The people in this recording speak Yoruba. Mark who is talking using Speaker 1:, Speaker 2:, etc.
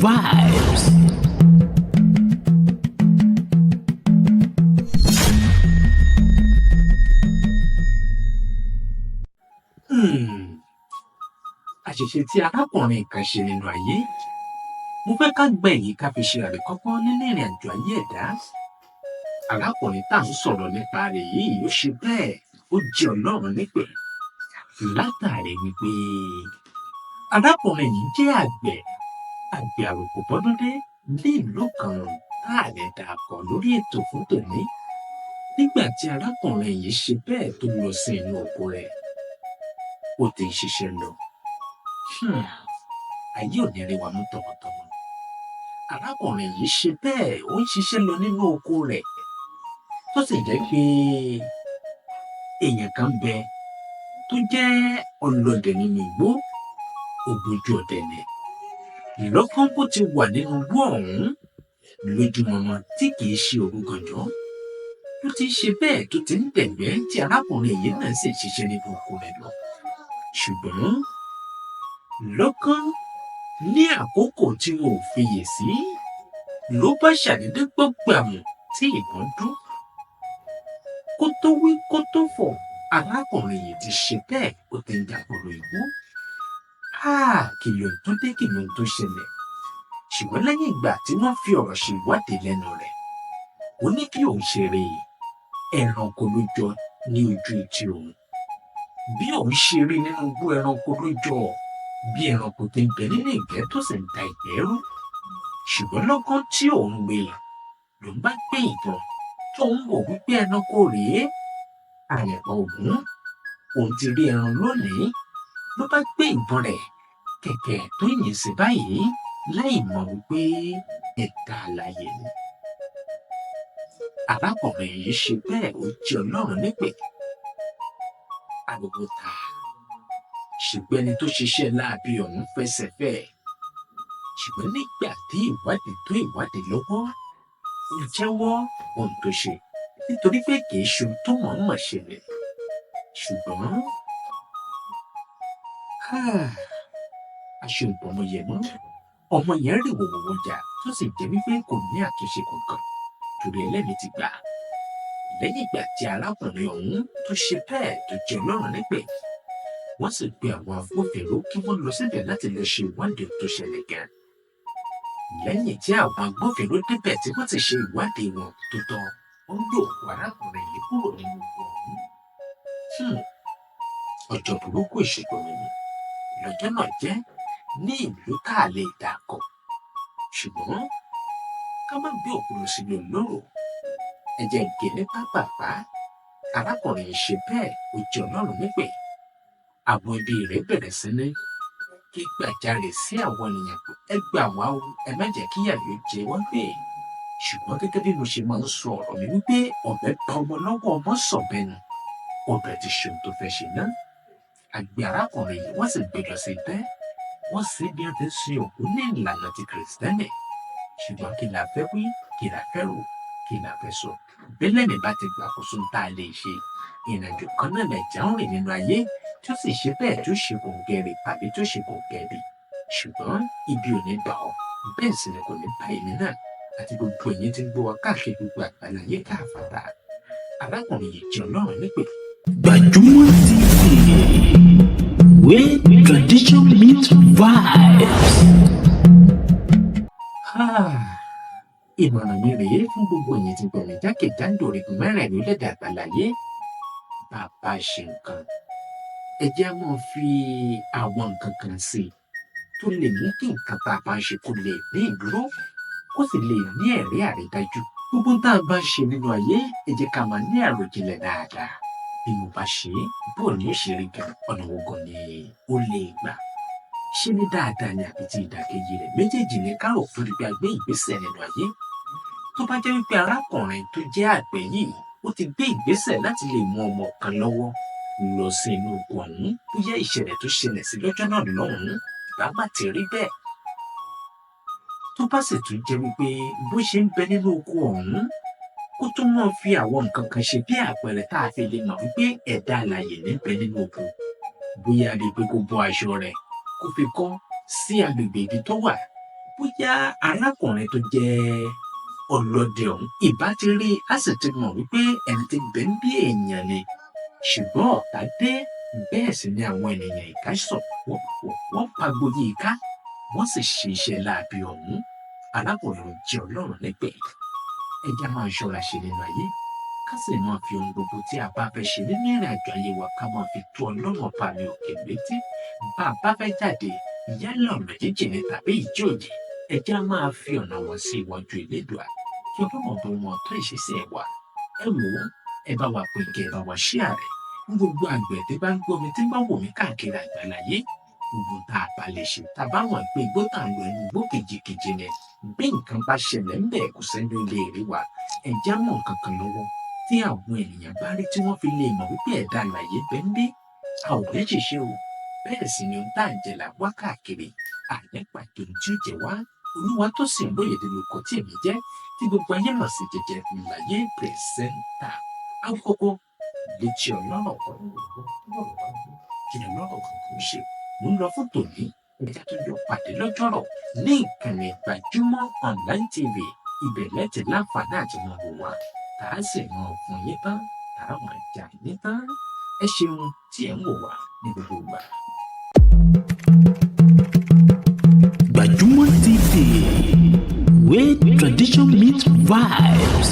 Speaker 1: vibes.
Speaker 2: Àṣìṣe tí arákùnrin kan ṣe nínú ayé. Mo fẹ́ ká gbọ́ èyí ká fi ṣe àríkọ́gbọ́n nínú ìrìn àjò ayé ẹ̀dá. Arákùnrin tá à ń sọ̀rọ̀ nípa rẹ̀ yìí ó ṣe bẹ́ẹ̀, ó jẹ́ Ọlọ́run nípè. Látàrí wípé arákùnrin yìí jẹ́ àgbẹ̀ àròkò bọ́dúndé ní ìlú kan tá à lè dàpọ̀ lórí ètò fún tòní. Nígbà tí arákùnrin yìí ṣe bẹ́ẹ̀ tó lọ sí inú oko rẹ̀, ó ti ń ṣiṣẹ́ lọ. Ayé ò ní rí wa mú tọmọtọmọ. Arákùnrin yìí ṣe bẹ́ẹ̀ ó ń ṣiṣẹ́ lọ nínú oko rẹ̀, tó sì jẹ́ pé èèyàn kan bẹ tó jẹ́ ọlọ́dẹ nínú igbó, ògbójú ọdẹ ni. Lọ́gán bó ti wà nínú igbó ọ̀hún lójúmọmọ tí kìí ṣe òru gànjọ́, tó ti ń ṣe bẹ́ẹ̀ tó ti ń dẹ̀gbẹ́ tí arákùnrin yìí náà sì ń ṣiṣẹ́ nínú oko rẹ̀ lọ. Ṣùgbọ́n lọ́gán ní àkókò tí wọn ò fiyè sí ló bá ṣàdédé gbọ́ gbàmù tí ìbọn dún. Kó tó wí kó tó fọ̀, arákùnrin yìí ti ṣe bẹ́ẹ̀ ó ti ń dàgbòrò igbó. Kí ló tó dé, kí ló tó ṣẹlẹ̀? Ṣùgbọ́n lẹ́yìn ìgbà tí wọ́n fi ọ̀rọ̀ ṣe ìwádìí lẹ́nu rẹ̀, ó ní kí òun ṣeré ẹranko ló jọ ní ojú etí òun. Bí òun ṣe rí nínú igbó ẹranko ló jọ bí ẹranko tó ń bẹ nínú ìgbẹ́ tó sì ń da ìgbẹ́ rú. Ṣùgbọ́n lọ́gán tí òun gbé ló ń bá gbé ìbọn tó ń wò wípé ẹranko rèé. Àyẹ̀pọ̀ ògún òun ti rí ẹran lónìí ló bá gbé ìbọn rẹ̀ kẹ̀kẹ́ tó yìn sí báyìí láì mọ̀ wípé ẹ̀dá alààyè ni. Arákùnrin yìí ṣe bẹ́ẹ̀ ó jẹ́ Ọlọ́run nípè. Agbègbè ta ṣùgbọ́n ẹni tó ṣiṣẹ́ láabi ọ̀hún fẹsẹ̀ fẹ́. Ṣùgbọ́n nígbà tí ìwádìí tó ìwádìí lọ́wọ́, ó jẹ́wọ́ ohun tó ṣe nítorí pé kì í ṣe ohun tó mọ̀ọ́mọ̀ ṣẹlẹ̀. Ṣùgbọ́n aṣọ ọmọ yẹn mọ́, ọmọ yẹn rí wòwòwò jà tó sì jẹ́ wípé kò ní àtúnṣe kankan torí ẹlẹ́mìí ti gbà. Lẹ́yìn ìgbà tí arákùnrin ọ̀hún tó ṣe bẹ́ẹ̀ tó jẹ́ Ọlọ́run nípè, wọ́n sì pe àwọn agbófinró kí wọ́n lọ síbẹ̀ láti lọ ṣe ìwádìí tó ṣẹlẹ̀ gan. Lẹ́yìn tí àwọn agbófinró débẹ̀ tí wọ́n ti ṣe ìwádìí wọn tó tọ́, wọ́n gbé òkú arákùnrin yìí kúrò nínú oko ọ̀hún. Ọjọ́ burúkú ìṣègùn mi lọ́jọ́ náà jẹ́ ní ìlú tá a lè dàkọ̀. Ṣùgbọ́n ká má gbé òkú lọ sínú olóró. Ẹ jẹ́ n gé ní pápápá. Arákùnrin yìí ṣe bẹ́ẹ̀ ó jẹ́ Ọlọ́run nípè. Àwọn ẹbí rẹ̀ bẹ̀rẹ̀ sí ní ké gbàjarè sí àwọn ènìyàn pé ẹ gbà wá o, ẹ má jẹ́ kí ìyà yóò jẹ wọ́n gbé. Ṣùgbọ́n gẹ́gẹ́ bí mo ṣe máa ń sọ ọ̀rọ̀ mi wípé ọ̀bẹ bá ọmọ lọ́wọ́ ọmọ sọ̀bẹ nù. Ọ̀bẹ ti ṣe ohun tó fẹ́ ṣe náà. Àgbẹ̀ arákùnrin yìí wọ́n sì gbé lọ sí itẹ́. Wọ́n sì bí wọ́n ti sin òkú ní ìlànà ti Kìrìsìtẹ́nì. Ṣùgbọ́n kí la fẹ́ wí, kí la fẹ́ rò, kí la fẹ́ sọ. Bẹ́lẹ̀ mi bá ti gbàkóso tá a lè ṣe. Ìrìnàjò kan náà lẹ̀já ń rìn nínú ayé tí ó sì ṣe bẹ́ẹ̀ tó ṣe kòǹgẹ́rẹ́ tàbí tó ṣe kòǹgẹ́bí. Ṣùgbọ́n ibi ò ní bá ọ, bẹ́ẹ̀ sì ni kò ní bá èmi náà àti gbogbo ẹ̀yin tí ń gbọ́ wa káàkiri gbogbo àgbáláyé káàfàtà. Arákùnrin yìí jẹ́ Ọlọ́run nípè.
Speaker 1: Gbajúmọ̀ TV, where tradition meets vibes.
Speaker 2: Ìmọ̀ràn mi rèé fún gbogbo ẹ̀yin tí gbọ̀mí jákèjádò orígun mẹ́rẹ̀ẹ̀rin orílẹ̀-èdè àgbáláyé. Bàbá ṣe nǹkan, ẹ jẹ́ á máa fi àwọn nǹkan kan sí i tó lè mú kí nǹkan tá a bá ń ṣe kó lè ní ìdúró, kó sì lè ní ẹ̀rí àrídájú. Gbogbo tá a bá ń ṣe nínú ayé, ẹ jẹ́ ká máa ní àròjinlẹ̀ dáadáa. Bí mo bá ṣe é, bóò ni ó ṣe rí gan, ọ̀nà wo gan ni ó lè gbà? Ṣé ní dáadáa ni àbí ti ìdàkejì rẹ̀? Méjèèjì ni ká rò fún ibi àgbé ìgbésẹ̀ nínú ayé. Tó bá jẹ́ wípé arákùnrin tó jẹ́ àgbẹ̀ yìí ó ti gbé ìgbésẹ̀ láti lè mú ọmọ kan lọ́wọ́ lọ sí inú oko ọ̀hún, bóyá ìṣẹ̀lẹ̀ tó ṣẹlẹ̀ sí lọ́jọ́ náà lọ́hùn-ún ìbá má ti rí bẹ́ẹ̀. Tó bá sì tún jẹ́ wípé bó ṣe ń bẹ nínú oko ọ̀hún, kó tó máa fi àwọn nǹkan kan ṣe bí àpẹẹrẹ tá a fi lè mọ̀ wípé ẹ̀dá alààyè ní bẹ nínú oko. Bóyá rí i pé kó bọ́ aṣọ rẹ̀ kó fi kọ́ sí agbègbè ibi tó wà bóyá arákùnrin tó jẹ́ ọlọ́dẹ ọ̀hún ìbá ti rí i á sì ti mọ̀ wípé ẹni tí ń bẹ ń bí èèyàn ni. Ṣùgbọ́n ọ̀tá dé, bẹ́ẹ̀ sì ni àwọn ènìyàn ìkà wọ́n pagbo yí i ká, wọ́n sì ṣe iṣẹ́ láabi ọ̀hún. Arákùnrin jẹ́ Ọlọ́run nípè. Ẹ jẹ́ á máa ṣọ́ra ṣe nínú ayé, ká sì máa fi ohun gbogbo tí a bá fẹ́ ṣe nínú ìrìnàjò ayé wa ká máa fi tó Ọlọ́run Ọba mi òkè létí. Bá a bá fẹ́ jáde, yálà ọ̀nà jíjìn ni tàbí ìjòyè, ẹ jẹ́ á máa fi ọ̀nà wọn sí iwájú Elédùà kí Ọlọ́run Ọba wọn tó ìṣesẹ̀ wa. Ẹ wò ó, ẹ bá wa pín kẹ́ ẹ bá wa share rẹ̀. Fún gbogbo àgbẹ̀ tí bá ń gbọ́ mi tí bá wò mí káàkiri àgbáláyé, gbogbo tá a bá lè ṣe tá a bá mọ̀ pé igbó tá à ń lọ inú igbó kejìkejì ni, bí nǹkan bá ṣẹlẹ̀ ńbẹ̀ kò sẹ́ni ó lè rí wa. Ẹ jẹ́ á mú nǹkan kan lọ́wọ́ tí àwọn ènìyàn bá rí tí wọ́n fi lè mọ̀ wípé ẹ̀dá alààyè bẹ́ ń bí. A ò fẹ́ ṣèṣe o, bẹ́ẹ̀ sì ni ohun tá à ń jẹ là wá káàkiri. Àní pàtó ohun tí ó jẹ wá. Olúwatósìn Olóyèdé lorúkọ tí èmi jẹ́, tí gbogbo ayé mọ̀ sí Jẹjẹ Ìlàyé pírẹsẹ́ńtà. Àkókò létí ọlọ́rọ̀ kí ni ọlọ́rọ̀ kankan ṣe. Mo ń lọ fún tòní, ẹja tó yọ pàdé lọ́jọ́rọ̀ ní ìkànnì Gbajúmọ̀ Online TV. Ibẹ̀ lẹ́tì láǹfààní àti mọ̀ wò wá, tá a sì mọ̀ fún yín tán, tá a mọ̀ jà yín tán. Ẹ ṣeun tí ẹ̀ ń wò wá ní gbogbo ìgbà.
Speaker 1: Gbajúmọ̀ TV, where tradition meets vibes.